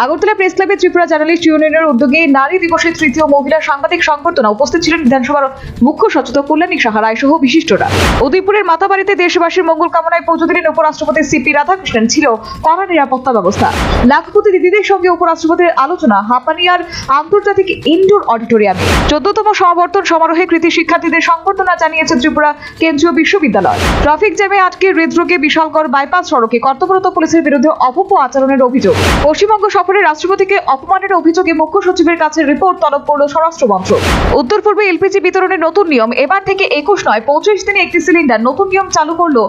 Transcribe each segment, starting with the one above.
Agartala press ক্লাবে Tripura journalist ইউনিয়নের উদ্যোগে নারী দিবসের তৃতীয় মহিলা সাংবাদিক সংবর্ধনা উপস্থিত ছিলেন বিধানসভার মুখ্য সচেতক কল্যাণী সাহা রায় সহ বিশিষ্টরা। উদয়পুরের মাতাবাড়িতে দেশবাসীর মঙ্গল কামনায় পুজো দিলেন উপরাষ্ট্রপতি সিপি রাধাকৃষ্ণন। ছিল কড়া নিরাপত্তা ব্যবস্থা। লাখপতি দিদিদের সঙ্গে উপরাষ্ট্রপতির আলোচনা হাপানিয়ার আন্তর্জাতিক ইনডোর অডিটোরিয়ামে। 14তম সমাবর্তন সমারোহে কৃতি শিক্ষার্থীদের সংবর্ধনা জানিয়েছে ত্রিপুরা কেন্দ্রীয় বিশ্ববিদ্যালয়। ট্রাফিক জ্যামে আটকে হৃদরোগে বিশালগড় বাইপাস সড়কে কর্তব্যরত পুলিশের বিরুদ্ধে অভব্য আচরণের অভিযোগ। পশ্চিমবঙ্গ সফরে রাষ্ট্রপতিকে অপমানের অভিযোগে মুখ্য সচিবের কাছে রিপোর্ট তলব করল স্বরাষ্ট্র মন্ত্রক। উত্তর পূর্বে এলপিজি বিতরণের নতুন নিয়ম। এবার থেকে 21 নয় 25 দিনে একটি সিলিন্ডার। নতুন নিয়ম চালু করলো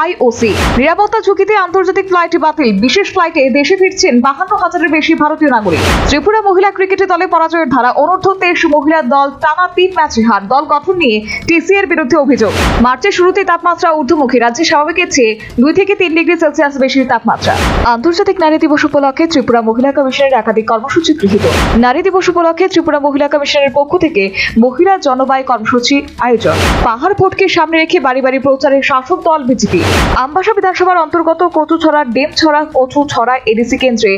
আইওসি। নিরাপত্তা ঝুঁকিতে আন্তর্জাতিক ফ্লাইট বাতিল। বিশেষ ফ্লাইটে দেশে ফিরছেন 52,000-এর বেশি ভারতীয় নাগরিক। ত্রিপুরা মহিলা ক্রিকেটে দলে পরাজয়ের ধারা। অনূর্ধ্ব 23 মহিলা দল টানা 3 ম্যাচে হার। দল গঠন নিয়ে টিসিএর বিরুদ্ধে অভিযোগ। মার্চের শুরুতেই তাপমাত্রা ঊর্ধ্বমুখী। রাজ্যে স্বাভাবিকের চেয়ে 2 থেকে 3 ডিগ্রি সেলসিয়াস বেশি তাপমাত্রা। আন্তর্জাতিক নারী দিবস উপলক্ষে ত্রিপুরা মহিলা কমিশনের একাধিক কর্মসূচি গৃহীত। নারী দিবস উপলক্ষে ত্রিপুরা মহিলা কমিশনের পক্ষ থেকে মহিলা জনবাই কর্মসূচি আয়োজন। পাহাড় ভোটকে সামনে রেখে বাড়ি বাড়ি প্রচারে শাসক দল বিজেপি। আমবাসা বিধানসভার অন্তর্গত কচুছড়া ডেমছড়া কচুছড়া এডিসি কেন্দ্রে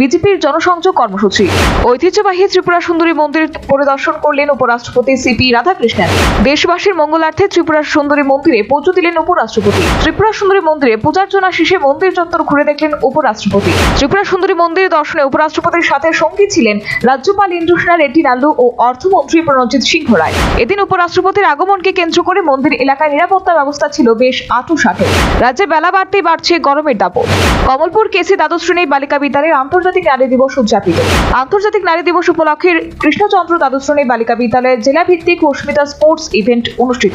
বিজেপির জনসংযোগ কর্মসূচি। ঐতিহ্যবাহী ত্রিপুরা সুন্দরী মন্দির পরিদর্শন করলেন উপরাষ্ট্রপতি সিপি রাধাকৃষ্ণন। দেশবাসীর মঙ্গলার্থে ত্রিপুরা সুন্দরী মন্দিরে পুজো দিলেন উপরাষ্ট্রপতি। ত্রিপুরা সুন্দরী মন্দিরে পূজার্চনা শেষে মন্দির চত্বর ঘুরে দেখলেন উপরাষ্ট্রপতি। ত্রিপুরা সুন্দরী মন্দির দর্শনে উপরাষ্ট্রপতির সাথে সঙ্গী ছিলেন রাজ্যপাল ইন্দ্রসেনা রেড্ডি নাল্লু ও অর্থমন্ত্রী প্রণজিৎ সিংহ রায়। এদিন উপরাষ্ট্রপতির আগমনকে কেন্দ্র করে মন্দির এলাকায় নিরাপত্তা ব্যবস্থা ছিল বেশ আঁটসাঁট। রাজ্যে বেলা বাড়তেই বাড়ছে গরমের দাপট। কমলপুর কেসি দ্বাদশ শ্রেণী বালিকা বিদ্যালয়ের আন্তর্জাতিক নারী দিবস উদযাপিত। আন্তর্জাতিক নারী দিবস উপলক্ষে কৃষ্ণচন্দ্র দ্বাদশ শ্রেণী বালিকা বিদ্যালয়ের জেলা ভিত্তিক অস্মিতা স্পোর্টস ইভেন্ট অনুষ্ঠিত।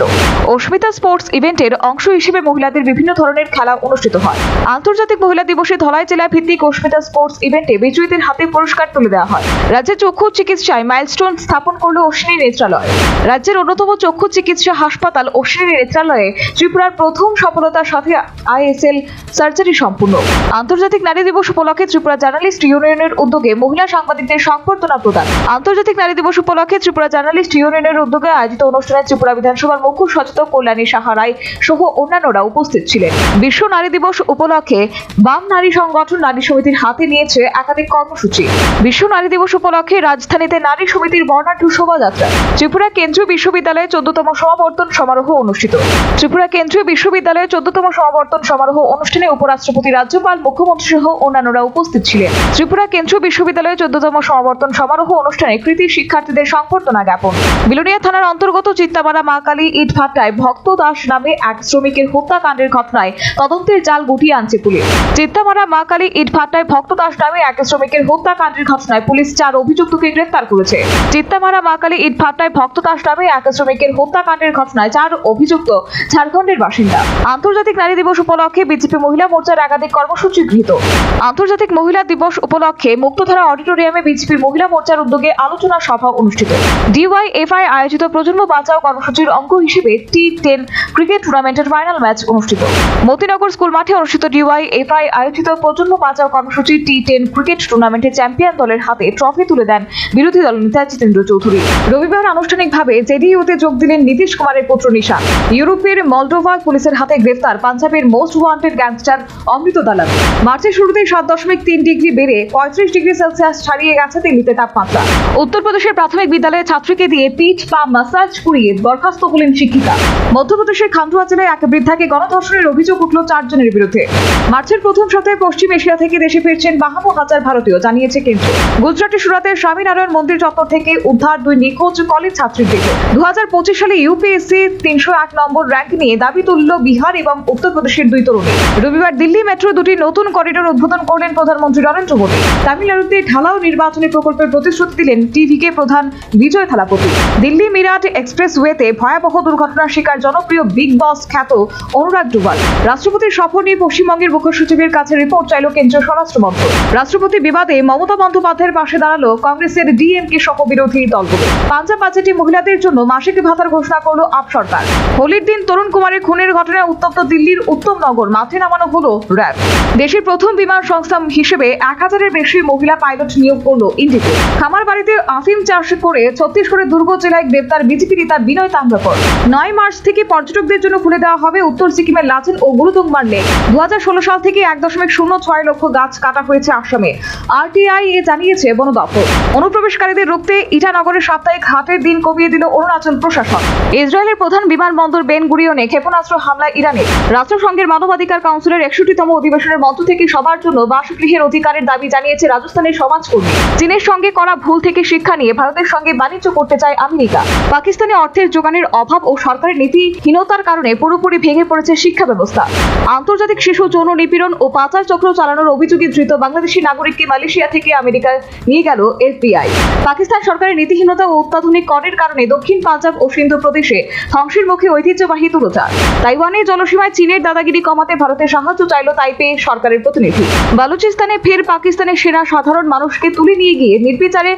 অস্মিতা স্পোর্টস ইভেন্টের অংশ হিসেবে মহিলাদের বিভিন্ন ধরনের খেলা অনুষ্ঠিত হয়। আন্তর্জাতিক মহিলা দিবসে ধলাই জেলা ভিত্তিক অস্মিতা স্পোর্টস ইভেন্টে বিজয়ীদের হাতে পুরস্কার তুলে দেওয়া হয়। রাজ্যে চক্ষু চিকিৎসায় মাইলস্টোন স্থাপন করল অশ্বিনী নেত্রালয়। রাজ্যের অন্যতম চক্ষু চিকিৎসা হাসপাতাল অশ্বিনী নেত্রালয়ে ত্রিপুরার প্রথম সফলতার সাথে আইএসএল সার্জারি সম্পূর্ণ। আন্তর্জাতিক নারী দিবস উপলক্ষে ত্রিপুরা জার্নালিস্ট ইউনিয়নের উদ্যোগে মহিলা সাংবাদিকদের সংবর্ধনা প্রদান। আন্তর্জাতিক নারী দিবস উপলক্ষে ত্রিপুরা জার্নালিস্ট ইউনিয়নের উদ্যোগে আয়োজিত অনুষ্ঠানে ত্রিপুরা বিধানসভার মুখ্য সচেতক কল্যাণী সাহা রায় সহ অন্যান্যরা উপস্থিত ছিলেন। বিশ্ব নারী দিবস উপলক্ষে বাম নারী সংগঠন নারী সমিতির হাতে নিয়েছে একাধিক কর্মসূচি। বিশ্ব নারী দিবস উপলক্ষে রাজধানীতে নারী সমিতির বর্ণাঢ্য শোভাযাত্রা। ত্রিপুরা কেন্দ্রীয় বিশ্ববিদ্যালয়ে 14তম সমাবর্তন সমারোহ অনুষ্ঠিত। ত্রিপুরা কেন্দ্রীয় বিশ্ববিদ্যালয়ে 14তম সমাবর্তন সমারোহ অনুষ্ঠানে উপরাষ্ট্রপতি, রাজ্যপাল, মুখ্যমন্ত্রী সহ অন্যান্যরা উপস্থিত ছিলেন। ত্রিপুরা কেন্দ্রীয় বিশ্ববিদ্যালয়ে 14তম সমাবর্তন সমারোহ অনুষ্ঠানে কৃতি শিক্ষার্থীদের সংবর্ধনা জ্ঞাপন। বিলোনিয়া থানার অন্তর্গত চিত্তামারা মা কালী ইট ভাটায় ভক্ত দাস নামে এক শ্রমিকের হত্যাকাণ্ডের ঘটনায় তদন্তের জাল গুটিয়ে আনছে পুলিশ। চিত্তামারা মা কালী ইট ভাটায় ভক্ত দাস নামে এক শ্রমিকের হত্যাকাণ্ডের ঘটনায় পুলিশ 4 অভিযুক্তকে গ্রেফতার করেছে। চিত্তামারা মা কালী ইট ভাটায় ভক্ত দাস নামে এক শ্রমিকের হত্যাকাণ্ডের ঘটনায় 4 অভিযুক্ত ঝাড়খণ্ডের বাসিন্দা। আন্তর্জাতিক নারী দিবস উপলক্ষে বিজেপি মহিলা মোর্চার একাধিক কর্মসূচি গৃহীত। আন্তর্জাতিক মহিলা দিবস উপলক্ষে মুক্তধারা অডিটোরিয়ামে বিজেপির মহিলা মোর্চার উদ্যোগে আলোচনা সভা অনুষ্ঠিত। ডিওয়াইএফআই আয়োজিত প্রজন্ম বাঁচাও কর্মসূচির অঙ্গ হিসেবে টি10 ক্রিকেট টুর্নামেন্টের ফাইনাল ম্যাচ অনুষ্ঠিত। মতিনগর স্কুল মাঠে অনুষ্ঠিত ডিওয়াইএফআই আয়োজিত প্রজন্ম বাঁচাও কর্মসূচি টি10 ক্রিকেট টুর্নামেন্টে চ্যাম্পিয়ন দলের হাতে ট্রফি তুলে দেন বিরোধী দল নেতা জিতেন্দ্র চৌধুরী। রবিবার আনুষ্ঠানিকভাবে জেডিইউতে যোগ দিলেন নীতিশ কুমারের পুত্র নিশান। ইউরোপের মলডোভা পুলিশের হাতে গ্রেফতার পাঞ্জাবের মোস্ট ওয়ান্টেড গ্যাংস্টার অমৃত দালাল। মার্চের শুরুতেই 7.3 ডিগ্রি বেড়ে 35 ডিগ্রি সেলসিয়াস ছাড়িয়ে গেছে দিল্লিতে তাপমাত্রা। উত্তরপ্রদেশের প্রাথমিক বিদ্যালয়ে ছাত্রীকে দিয়ে পিঠ পা মাসাজ করিয়ে বরখাস্ত হলেন শিক্ষিকা। মধ্যপ্রদেশের খান্ডুয়া জেলায় এক বৃদ্ধাকে গণধর্ষণের অভিযোগ উঠল 4 জনের বিরুদ্ধে। মার্চের প্রথম সপ্তাহে পশ্চিম এশিয়া থেকে দেশে ফিরছেন 52,000 ভারতীয়, জানিয়েছে কেন্দ্র। গুজরাটের সুরাতের স্বামীনারায়ণ মন্দির চত্বর থেকে উদ্ধার 2 নিখোঁজ কলেজ ছাত্রীর দেহ। 2025 সালে ইউপিএসসি 301 নম্বর র্যাঙ্ক নিয়ে দাবি তুলল বিহার এবং উত্তরপ্রদেশের 2 তরুণী। রবিবার দিল্লি মেট্রো 2টি নতুন করিডোর উদ্বোধন করলেন প্রধানমন্ত্রী নরেন্দ্র মোদী। তামিলনাড়ুতে ঢালাও নির্বাচনী প্রকল্পের প্রতিশ্রুতি দিলেন টিভিকে প্রধান বিজয় থালাপতি। দিল্লি মিরাট এক্সপ্রেসওয়েতে ভয়াবহ দুর্ঘটনার শিকার জনপ্রিয় বিগ বস খ্যাত অনুরাগ ডুভাল। রাষ্ট্রপতির সফর নিয়ে পশ্চিমবঙ্গের মুখ্য সচিবের কাছে রিপোর্ট চাইল কেন্দ্রীয় স্বরাষ্ট্র মন্ত্রক। রাষ্ট্রপতি বিবাদে মমতা বন্দ্যোপাধ্যায়ের পাশে দাঁড়ালো কংগ্রেসের ডিএমকে সহ বিরোধী দলগুলো। পাঞ্জাব বাজেটে মহিলাদের জন্য মাসিক ভাতার ঘোষণা করলো আপ সরকার। হোলির দিন তরুণ কুমারের খুনের ঘটনায় উত্তপ্ত দিল্লির উত্তমনগর মাঠে নামানো হলো র্যাব। দেশের প্রথম বিমান সংস্থা হিসেবে 1000-এর বেশি মহিলা পাইলট নিয়োগ করলো ইন্ডিগো। খামার বাড়িতে আফিম চাষ করে ছত্তিশগড়ের দুর্গ জেলায় গ্রেপ্তার বিজেপি নেতা বিনয় তাম্রকর। 9 মার্চ থেকে পর্যটকদের জন্য খুলে দেওয়া হবে উত্তর সিকিমের লাচেন ও গুরুতংমার লেক। 2016 সাল থেকে 1.06 লক্ষ গাছ কাটা হয়েছে আসামে। আরটিআই জানিয়েছে বন দপ্তর। অনুপ্রবেশকারীদের রুখতে ইটানগরের সাপ্তাহিক হাটের দিন কমিয়ে দিল অরুণাচল প্রশাসন। ইসরায়েলের প্রধান বিমানবন্দর বেন গুরিয়নে ক্ষেপণাস্ত্র হামলায় ইরানে। রাষ্ট্রসংঘের মানবাধিকার কাউন্সিলের 61তম অধিবেশনের মঞ্চ থেকে সবার জন্য বাসগৃহের অধিকারের দাবি জানিয়েছে রাজস্থানের সমাজকর্মী। চীনের সঙ্গে করা ভুল থেকে শিক্ষা নিয়ে ভারতের সঙ্গে বাণিজ্য করতে চায় আমেরিকা। পাকিস্তানে অর্থের যোগানের অভাব ও সরকারের নীতিহীনতার কারণে পুরোপুরি ভেঙে পড়েছে শিক্ষা ব্যবস্থা। আন্তর্জাতিক শিশু যৌন নিপীড়ন ও পাচার চক্র চালানোর অভিযোগে ধৃত বাংলাদেশি নাগরিককে মালয়েশিয়া থেকে আমেরিকায় নিয়ে গেল এফবিআই। পাকিস্তান সরকারের নীতিহীনতা ও অত্যাধুনিক করের কারণে দক্ষিণ পাঞ্জাব ও সিন্ধু প্রদেশে ধ্বংসের মুখে ঐতিহ্যবাহী তুলোচার। তাইওয়ানের জলসীমায় চীনের দাদাগিরি কমাতে ভারতের সাহায্য চাইল তাইপে সরকারের প্রতিনিধি। বালুচিস্তানে ফের পাকিস্তানের সেনা সাধারণ মানুষকে তুলে নিয়ে গিয়ে নির্বিচারে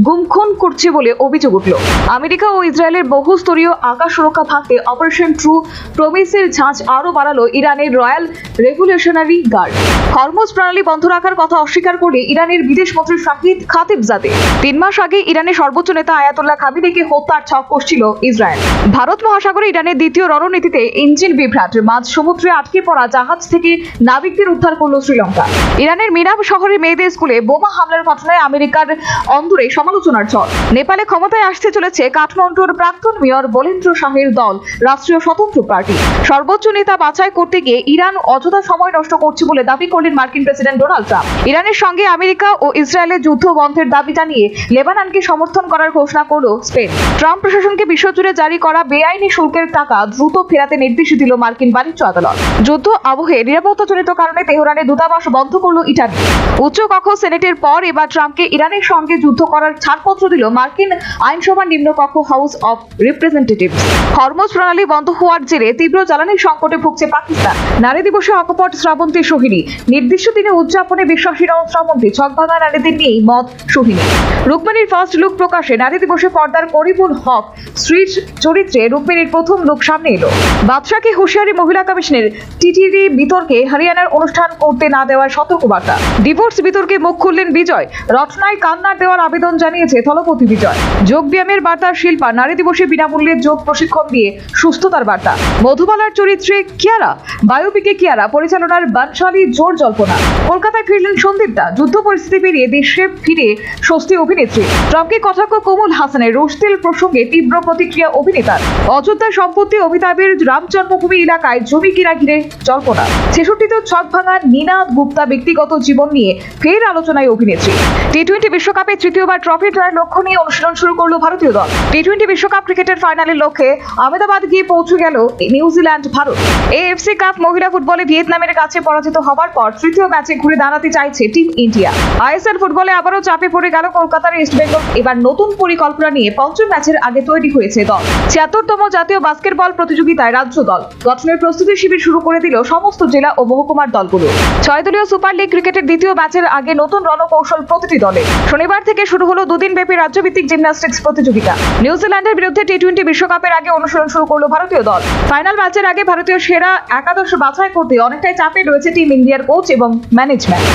গুমখুন করছে বলে অভিযোগ উঠল। আমেরিকা ও ইসরায়েলের বহুস্তরীয় আকাশ সুরক্ষা ভাঙতে অপারেশন ট্রু প্রমিসের ঝাঁজ আরও বাড়ালো ইরানের রয়্যাল রেভলিউশনারি গার্ড। হরমুজ প্রণালী বন্ধ রাখার কথা অস্বীকার করে ইরানের বিদেশ মন্ত্রী শাহিদ খাতিবজাদে। 3 মাস আগে ইরানের সর্বোচ্চ নেতা আয়াতুল্লাহ খামেনিকে হত্যার ছক কষছিল ইসরায়েল। ভারত মহাসাগরে ইরানের দ্বিতীয় রণনীতিতে ইঞ্জিন বিভ্রাট। মাঝ সমুদ্রে আটকে পড়া জাহাজ থেকে নাবিকদের উদ্ধার করল শ্রীলঙ্কা। ইরানের মিনাব শহরে মেয়েদের স্কুলে বোমা হামলার ঘটনায় আমেরিকার অন্দরে সমালোচনার ঝড়। নেপালে ক্ষমতায় আসতে চলেছে কাঠমান্ডুর প্রাক্তন মেয়র বলেন্দ্র শাহের দল রাষ্ট্রীয় স্বতন্ত্র পার্টি। সর্বোচ্চ নেতা বাছাই করতে গিয়ে ইরান অযথা সময় নষ্ট করছে বলে দাবি করলেন মার্কিন প্রেসিডেন্ট ডোনাল্ড ট্রাম্প। ইরানের সঙ্গে আমেরিকা ও ইসরায়েলের যুদ্ধ বন্ধের দাবি জানিয়ে লেবাননকে সমর্থন করার ঘোষণা করল স্পেন। ট্রাম্প প্রশাসনকে বিশ্বজুড়ে জারি করা বেআইনি শুল্কের টাকা দ্রুত ফেরাতে নির্দেশ দিল মার্কিন বাণিজ্য আদালত। যুদ্ধ আবহে নিরাপত্তাজনিত কারণে তেহরানের দূতাবাস বন্ধ করল ইটালি। উচ্চকক্ষ সেনেটের পর এবার ট্রাম্পকে ইরানের সঙ্গে যুদ্ধ করার ছাড়পত্র দিল মার্কিন আইনসভার নিম্নকক্ষ হাউস অব রিপ্রেজেন্টেটিভস। হরমুজ প্রণালী বন্ধ হওয়ার জেরে তীব্র জ্বালানি সংকটে ভুগছে পাকিস্তান। নারী দিবসে অকপট শ্রাবন্তী সোহিনী। নির্দিষ্ট দিনে উদযাপনে বিশ্বাসীরা ও শ্রাবন্তী ছকভাঙা নারীদের নিয়েই মত সোহিনী। রুক্মিণীর ফার্স্ট লুক প্রকাশে নারী দিবসে পর্দার করিমুল হক স্ত্রীর চরিত্রে রুক্মিণীর প্রথম লুক সামনে এলো। বাদশাকে হুঁশিয়ারি মহিলা কমিশনের। টিটিডি বিতর্কে হরিয়ানার অনুষ্ঠান করতে না দেওয়ার সতর্কবার্তা। ডিভোর্স বিতর্কে মুখ খুললেন বিজয়। রচনায় কান্নার দেওয়ার আবেদন জানিয়েছে থলপতি বিজয়। যোগ ব্যায়ামের বার্তা শিল্পা। নারী দিবসে বিনামূল্যে যোগ প্রশিক্ষণ দিয়ে সুস্থতার বার্তা। মধুবালার চরিত্রে কিয়ারা। বায়োপিকে কিয়ারা পরিচালনার বানশালী জোর জল্পনা। কলকাতায় ফিরলেন সন্দীপদা। যুদ্ধ পরিস্থিতি পেরিয়ে দেশে ফিরে স্বস্তি অভিনেত্রী। ট্রাম্পকে কটাক্ষ কমল হাসানের। রোস্টেল প্রসঙ্গে তীব্র প্রতিক্রিয়া অভিনেতার। অযোধ্যার সম্পত্তি অমিতাভের রাম জন্মভূমি এলাকায় জমি কিনা ঘিরে জল্পনা। 66তে ছক ভাঙা নীনা গুপ্তা ব্যক্তিগত জীবন নিয়ে ফের আলোচনায় অভিনেত্রী। টি-20 বিশ্বকাপে তৃতীয়বার ট্রফি জয়ের লক্ষ্য নিয়ে অনুশীলন শুরু করলো ভারতীয় দল। টি-20 বিশ্বকাপ ক্রিকেটের ফাইনালের লক্ষ্যে আহমেদাবাদ গিয়ে পৌঁছে গেল নিউজিল্যান্ড ভারত। এএফসি কাপ মহিলা ফুটবলে ভিয়েতনামের কাছে পরাজিত হওয়ার পর তৃতীয় ম্যাচে ঘুরে দাঁড়াতে চাইছে টিম ইন্ডিয়া। আইএসএল ফুটবলে আবারও চাপে পড়ে গেল কলকাতার ইস্ট বেঙ্গল। এবার নতুন পরিকল্পনা নিয়ে পঞ্চম ম্যাচের আগে তৈরি হয়েছে দল। 76তম জাতীয় বাস্কেটবল প্রতিযোগিতায় রাজ্য দল গঠনের প্রস্তুতি শিবির শুরু করে দিল সমস্ত জেলা ও মহকুমার দলগুলো। 6 দলীয় সুপার লিগ ক্রিকেটের দ্বিতীয় ম্যাচের আগে নতুন রণকৌশল প্রতিটি দলে। শনিবার থেকে শুরু হলো দুদিন ব্যাপী রাজ্যভিত্তিক জিমন্যাস্টিক্স প্রতিযোগিতা। নিউজিল্যান্ডের বিরুদ্ধে টি-20 বিশ্বকাপের আগে অনুশীলন শুরু করলো ভারতীয় দল। ফাইনাল ম্যাচের আগে ভারতীয় সেরা একাদশ বাছাই করতে অনেকটাই চাপে রয়েছে টিম ইন্ডিয়ার কোচ এবং ম্যানেজমেন্ট।